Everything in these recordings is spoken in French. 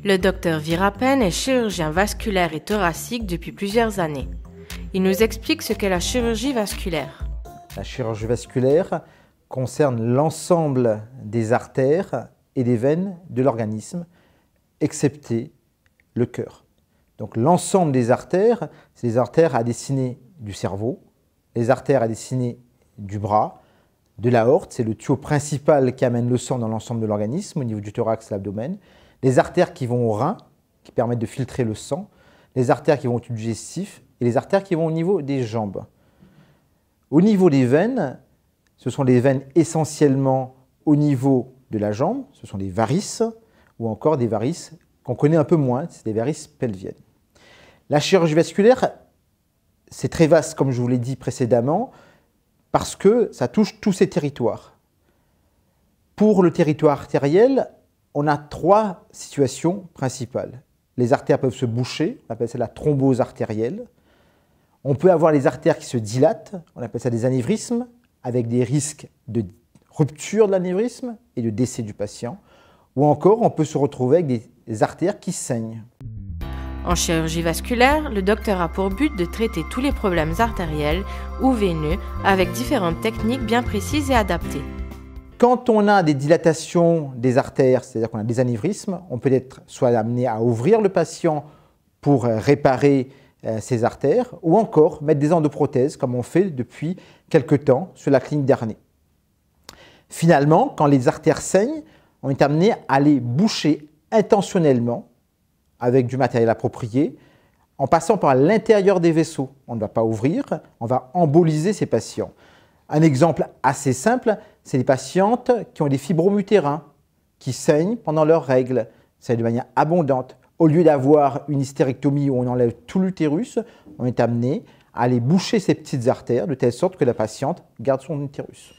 Le docteur Virapen est chirurgien vasculaire et thoracique depuis plusieurs années. Il nous explique ce qu'est la chirurgie vasculaire. La chirurgie vasculaire concerne l'ensemble des artères et des veines de l'organisme, excepté le cœur. Donc l'ensemble des artères, c'est les artères à destinée du cerveau, les artères à destinée du bras, de l'aorte, c'est le tuyau principal qui amène le sang dans l'ensemble de l'organisme, au niveau du thorax et l'abdomen, les artères qui vont au rein, qui permettent de filtrer le sang, les artères qui vont au tube digestif et les artères qui vont au niveau des jambes. Au niveau des veines, ce sont les veines essentiellement au niveau de la jambe, ce sont des varices ou encore des varices qu'on connaît un peu moins, c'est des varices pelviennes. La chirurgie vasculaire, c'est très vaste comme je vous l'ai dit précédemment, parce que ça touche tous ces territoires. Pour le territoire artériel, on a trois situations principales. Les artères peuvent se boucher, on appelle ça la thrombose artérielle. On peut avoir les artères qui se dilatent, on appelle ça des anévrismes, avec des risques de rupture de l'anévrisme et de décès du patient. Ou encore, on peut se retrouver avec des artères qui saignent. En chirurgie vasculaire, le docteur a pour but de traiter tous les problèmes artériels ou veineux avec différentes techniques bien précises et adaptées. Quand on a des dilatations des artères, c'est-à-dire qu'on a des anévrismes, on peut être soit amené à ouvrir le patient pour réparer ces artères, ou encore mettre des endoprothèses, comme on fait depuis quelque temps sur la clinique d'Arnay. Finalement, quand les artères saignent, on est amené à les boucher intentionnellement, avec du matériel approprié, en passant par l'intérieur des vaisseaux. On ne va pas ouvrir, on va emboliser ces patients. Un exemple assez simple, c'est les patientes qui ont des fibromes utérins, qui saignent pendant leurs règles, saignent de manière abondante. Au lieu d'avoir une hystérectomie où on enlève tout l'utérus, on est amené à aller boucher ces petites artères de telle sorte que la patiente garde son utérus.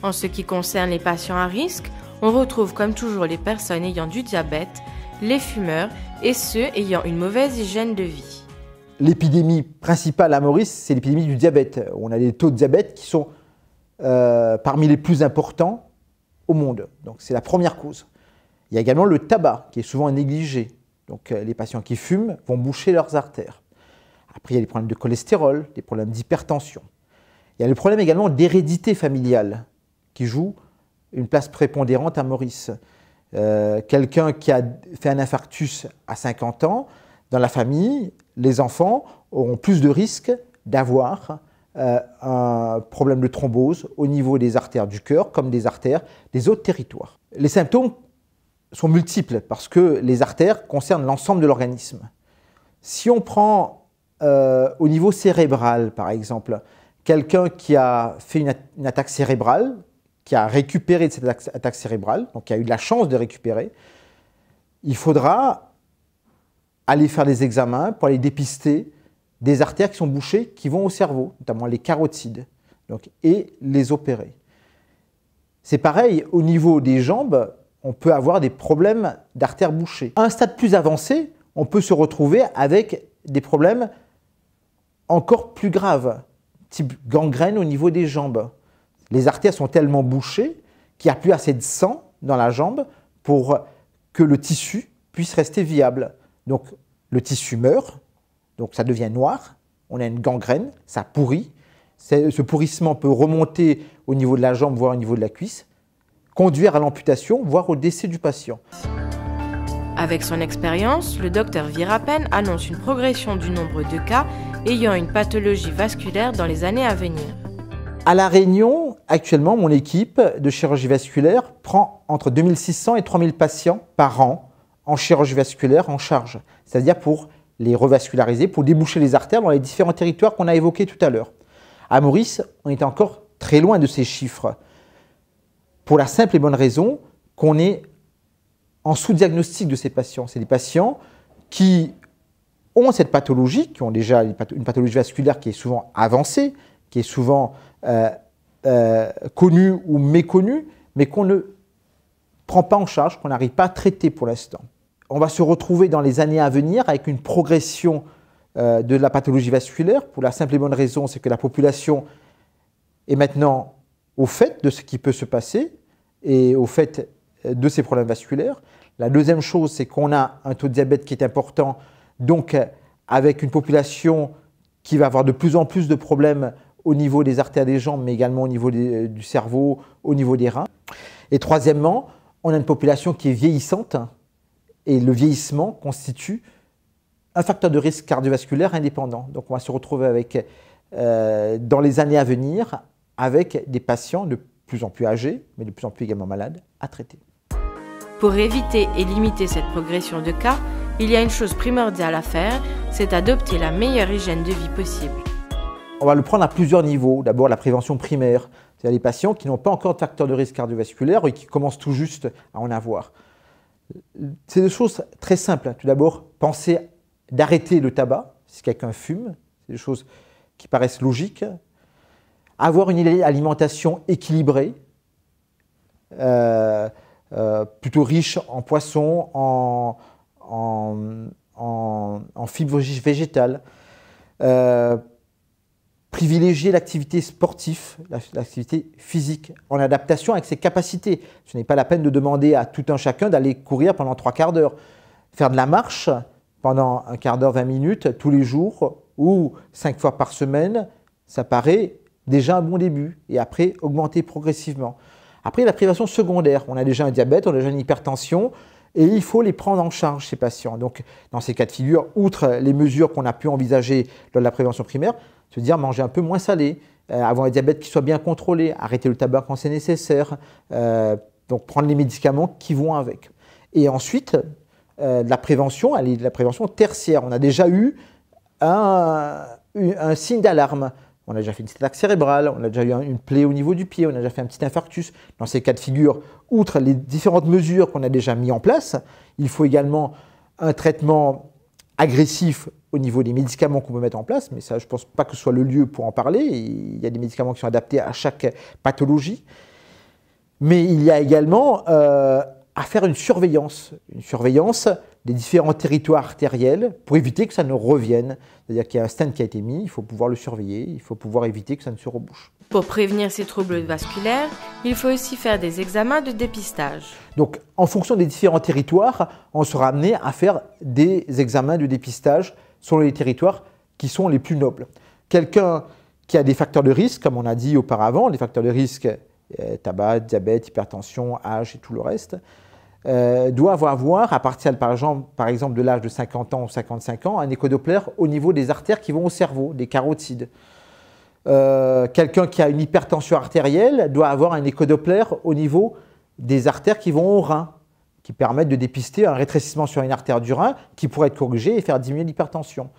En ce qui concerne les patients à risque, on retrouve comme toujours les personnes ayant du diabète, les fumeurs et ceux ayant une mauvaise hygiène de vie. L'épidémie principale à Maurice, c'est l'épidémie du diabète. On a des taux de diabète qui sont parmi les plus importants au monde. Donc c'est la première cause. Il y a également le tabac qui est souvent négligé. Donc les patients qui fument vont boucher leurs artères. Après, il y a des problèmes de cholestérol, des problèmes d'hypertension. Il y a le problème également d'hérédité familiale qui joue une place prépondérante à Maurice. Quelqu'un qui a fait un infarctus à 50 ans, dans la famille, les enfants auront plus de risques d'avoir un problème de thrombose au niveau des artères du cœur comme des artères des autres territoires. Les symptômes sont multiples parce que les artères concernent l'ensemble de l'organisme. Si on prend au niveau cérébral, par exemple, quelqu'un qui a fait une attaque cérébrale, qui a récupéré de cette attaque cérébrale, donc qui a eu de la chance de récupérer, il faudra aller faire des examens pour aller dépister des artères qui sont bouchées, qui vont au cerveau, notamment les carotides, donc, et les opérer. C'est pareil, au niveau des jambes, on peut avoir des problèmes d'artères bouchées. À un stade plus avancé, on peut se retrouver avec des problèmes encore plus graves, type gangrène au niveau des jambes. Les artères sont tellement bouchées qu'il n'y a plus assez de sang dans la jambe pour que le tissu puisse rester viable. Donc le tissu meurt, donc ça devient noir, on a une gangrène, ça pourrit. Ce pourrissement peut remonter au niveau de la jambe, voire au niveau de la cuisse, conduire à l'amputation, voire au décès du patient. Avec son expérience, le docteur Virapen annonce une progression du nombre de cas ayant une pathologie vasculaire dans les années à venir. À La Réunion, actuellement, mon équipe de chirurgie vasculaire prend entre 2600 et 3000 patients par an en chirurgie vasculaire en charge, c'est-à-dire pour les revasculariser, pour déboucher les artères dans les différents territoires qu'on a évoqués tout à l'heure. À Maurice, on est encore très loin de ces chiffres, pour la simple et bonne raison qu'on est en sous-diagnostic de ces patients. C'est des patients qui ont cette pathologie, qui ont déjà une pathologie vasculaire qui est souvent avancée, qui est souvent connue ou méconnue, mais qu'on ne prend pas en charge, qu'on n'arrive pas à traiter pour l'instant. On va se retrouver dans les années à venir avec une progression de la pathologie vasculaire, pour la simple et bonne raison, c'est que la population est maintenant au fait de ce qui peut se passer et au fait de ces problèmes vasculaires. La deuxième chose, c'est qu'on a un taux de diabète qui est important, donc avec une population qui va avoir de plus en plus de problèmes au niveau des artères des jambes, mais également au niveau du cerveau, au niveau des reins. Et troisièmement, on a une population qui est vieillissante, et le vieillissement constitue un facteur de risque cardiovasculaire indépendant. Donc on va se retrouver avec, dans les années à venir avec des patients de plus en plus âgés, mais de plus en plus également malades, à traiter. Pour éviter et limiter cette progression de cas, il y a une chose primordiale à faire, c'est adopter la meilleure hygiène de vie possible. On va le prendre à plusieurs niveaux. D'abord la prévention primaire, c'est-à-dire les patients qui n'ont pas encore de facteur de risque cardiovasculaire et qui commencent tout juste à en avoir. C'est des choses très simples. Tout d'abord, penser d'arrêter le tabac si quelqu'un fume, c'est des choses qui paraissent logiques. Avoir une alimentation équilibrée, plutôt riche en poissons, en fibres végétales. Privilégier l'activité sportive, l'activité physique, en adaptation avec ses capacités. Ce n'est pas la peine de demander à tout un chacun d'aller courir pendant 3 quarts d'heure. Faire de la marche pendant 1 quart d'heure, 20 minutes, tous les jours, ou 5 fois par semaine, ça paraît déjà un bon début. Et après, augmenter progressivement. Après, la prévention secondaire. On a déjà un diabète, on a déjà une hypertension, et il faut les prendre en charge, ces patients. Donc, dans ces cas de figure, outre les mesures qu'on a pu envisager lors de la prévention primaire, se dire manger un peu moins salé, avoir un diabète qui soit bien contrôlé, arrêter le tabac quand c'est nécessaire, donc prendre les médicaments qui vont avec. Et ensuite, la prévention tertiaire. On a déjà eu un signe d'alarme. On a déjà fait une attaque cérébrale, on a déjà eu une plaie au niveau du pied, on a déjà fait un petit infarctus. Dans ces cas de figure, outre les différentes mesures qu'on a déjà mises en place, il faut également un traitement agressif au niveau des médicaments qu'on peut mettre en place, mais ça, je ne pense pas que ce soit le lieu pour en parler. Il y a des médicaments qui sont adaptés à chaque pathologie. Mais il y a également à faire une surveillance des différents territoires artériels pour éviter que ça ne revienne. C'est-à-dire qu'il y a un stent qui a été mis, il faut pouvoir le surveiller, il faut pouvoir éviter que ça ne se rebouche. Pour prévenir ces troubles vasculaires, il faut aussi faire des examens de dépistage. Donc, en fonction des différents territoires, on sera amené à faire des examens de dépistage selon les territoires qui sont les plus nobles. Quelqu'un qui a des facteurs de risque, comme on a dit auparavant, les facteurs de risque, tabac, diabète, hypertension, âge et tout le reste, doit avoir, à partir par exemple de l'âge de 50 ans ou 55 ans, un échodoppler au niveau des artères qui vont au cerveau, des carotides. Quelqu'un qui a une hypertension artérielle doit avoir un échodoppler au niveau des artères qui vont au rein, qui permettent de dépister un rétrécissement sur une artère du rein qui pourrait être corrigé et faire diminuer l'hypertension.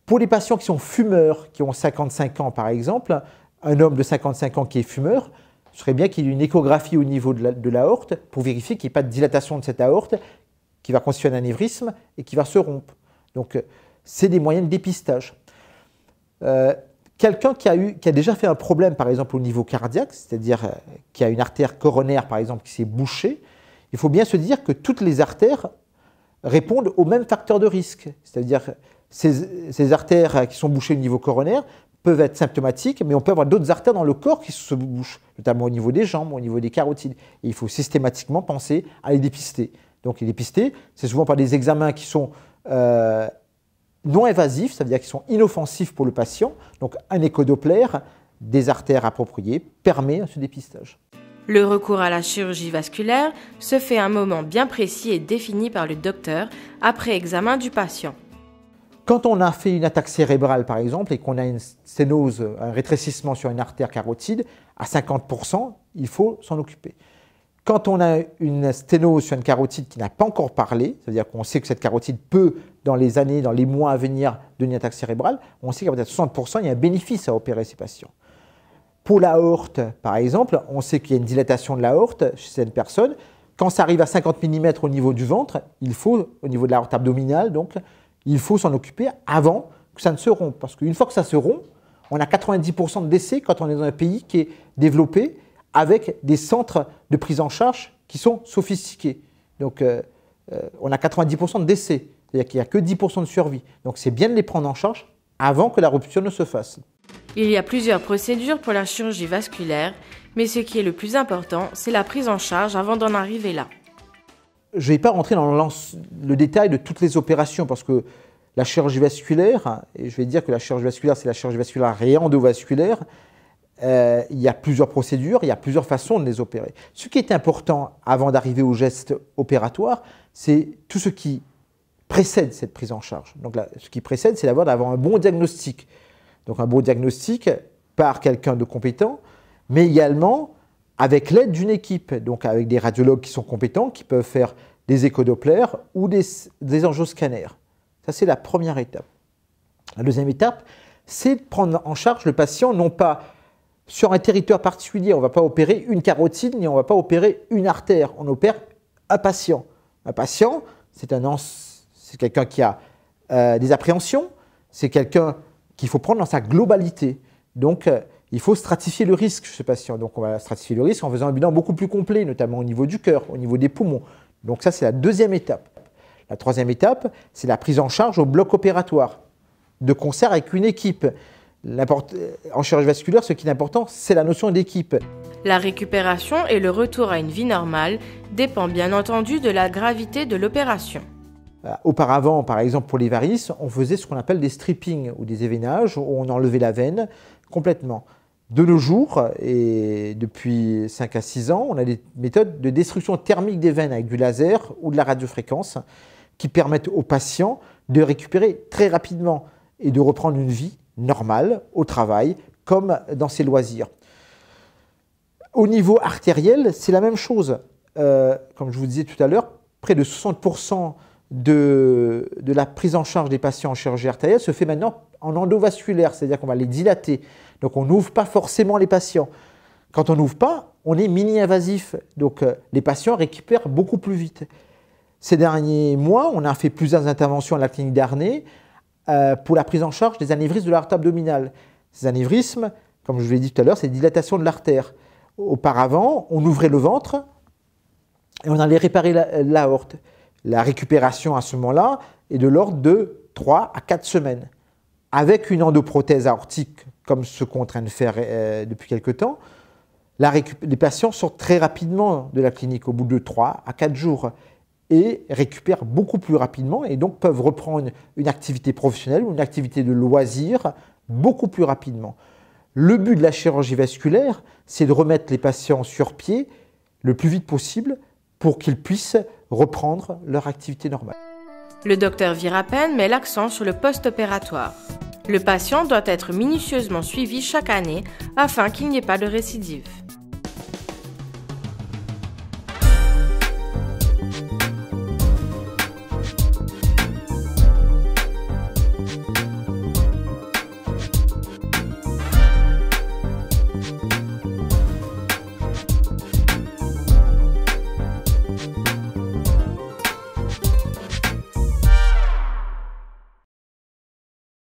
Pour les patients qui sont fumeurs, qui ont 55 ans par exemple, un homme de 55 ans qui est fumeur, ce serait bien qu'il y ait une échographie au niveau de l'aorte pour vérifier qu'il n'y ait pas de dilatation de cette aorte qui va constituer un anévrisme et qui va se rompre. Donc, c'est des moyens de dépistage. Quelqu'un qui a déjà fait un problème, par exemple, au niveau cardiaque, c'est-à-dire qui a une artère coronaire, par exemple, qui s'est bouchée, il faut bien se dire que toutes les artères répondent au même facteur de risque. C'est-à-dire ces artères qui sont bouchées au niveau coronaire peuvent être symptomatiques, mais on peut avoir d'autres artères dans le corps qui se bouchent, notamment au niveau des jambes, au niveau des carotides. Et il faut systématiquement penser à les dépister. Donc les dépister, c'est souvent par des examens qui sont non invasifs, ça veut dire qu'ils sont inoffensifs pour le patient. Donc un échodoppler des artères appropriées permet ce dépistage. Le recours à la chirurgie vasculaire se fait à un moment bien précis et défini par le docteur après examen du patient. Quand on a fait une attaque cérébrale, par exemple, et qu'on a une sténose, un rétrécissement sur une artère carotide, à 50%, il faut s'en occuper. Quand on a une sténose sur une carotide qui n'a pas encore parlé, c'est-à-dire qu'on sait que cette carotide peut, dans les années, dans les mois à venir, donner une attaque cérébrale, on sait qu'à peut-être 60%, il y a un bénéfice à opérer ces patients. Pour l'aorte, par exemple, on sait qu'il y a une dilatation de l'aorte chez cette personne. Quand ça arrive à 50 mm au niveau du ventre, il faut, au niveau de l'aorte abdominale, donc, il faut s'en occuper avant que ça ne se rompe. Parce qu'une fois que ça se rompt, on a 90% de décès quand on est dans un pays qui est développé avec des centres de prise en charge qui sont sophistiqués. Donc, on a 90% de décès, c'est-à-dire qu'il n'y a que 10% de survie. Donc, c'est bien de les prendre en charge avant que la rupture ne se fasse. Il y a plusieurs procédures pour la chirurgie vasculaire, mais ce qui est le plus important, c'est la prise en charge avant d'en arriver là. je ne vais pas rentrer dans le détail de toutes les opérations parce que la chirurgie vasculaire, et je vais dire que la chirurgie vasculaire, c'est la chirurgie vasculaire et endovasculaire, il y a plusieurs procédures, il y a plusieurs façons de les opérer. Ce qui est important avant d'arriver au geste opératoire, c'est tout ce qui précède cette prise en charge. Donc là, ce qui précède, c'est d'avoir un bon diagnostic. Donc un bon diagnostic par quelqu'un de compétent, mais également avec l'aide d'une équipe, donc avec des radiologues qui sont compétents, qui peuvent faire des échodoppler ou des angioscanners. Ça, c'est la première étape. La deuxième étape, c'est de prendre en charge le patient, non pas sur un territoire particulier. On ne va pas opérer une carotide, ni on ne va pas opérer une artère. On opère un patient. Un patient, c'est quelqu'un qui a des appréhensions, c'est quelqu'un qu'il faut prendre dans sa globalité. Donc, il faut stratifier le risque chez ce patient. Donc, on va stratifier le risque en faisant un bilan beaucoup plus complet, notamment au niveau du cœur, au niveau des poumons. Donc, ça, c'est la deuxième étape. La troisième étape, c'est la prise en charge au bloc opératoire, de concert avec une équipe. En chirurgie vasculaire, ce qui est important, c'est la notion d'équipe. La récupération et le retour à une vie normale dépend bien entendu de la gravité de l'opération. Auparavant, par exemple, pour les varices, on faisait ce qu'on appelle des strippings ou des événages, où on enlevait la veine complètement. De nos jours, et depuis 5 à 6 ans, on a des méthodes de destruction thermique des veines avec du laser ou de la radiofréquence qui permettent aux patients de récupérer très rapidement et de reprendre une vie normale au travail comme dans ses loisirs. Au niveau artériel, c'est la même chose. Comme je vous disais tout à l'heure, près de 60% de la prise en charge des patients en chirurgie artérielle se fait maintenant en endovasculaire, c'est-à-dire qu'on va les dilater. Donc on n'ouvre pas forcément les patients. Quand on n'ouvre pas, on est mini-invasif. Donc les patients récupèrent beaucoup plus vite. Ces derniers mois, on a fait plusieurs interventions à la clinique d'Arnay pour la prise en charge des anévrismes de l'aorte abdominale. Ces anévrismes, comme je vous l'ai dit tout à l'heure, c'est dilatation de l'artère. Auparavant, on ouvrait le ventre et on allait réparer l'aorte. La récupération à ce moment-là est de l'ordre de 3 à 4 semaines. Avec une endoprothèse aortique, comme ce qu'on est en train de faire depuis quelque temps, les patients sortent très rapidement de la clinique au bout de 3 à 4 jours et récupèrent beaucoup plus rapidement et donc peuvent reprendre une activité professionnelle ou une activité de loisir beaucoup plus rapidement. Le but de la chirurgie vasculaire, c'est de remettre les patients sur pied le plus vite possible pour qu'ils puissent reprendre leur activité normale. Le docteur Virapene met l'accent sur le post-opératoire. Le patient doit être minutieusement suivi chaque année afin qu'il n'y ait pas de récidive.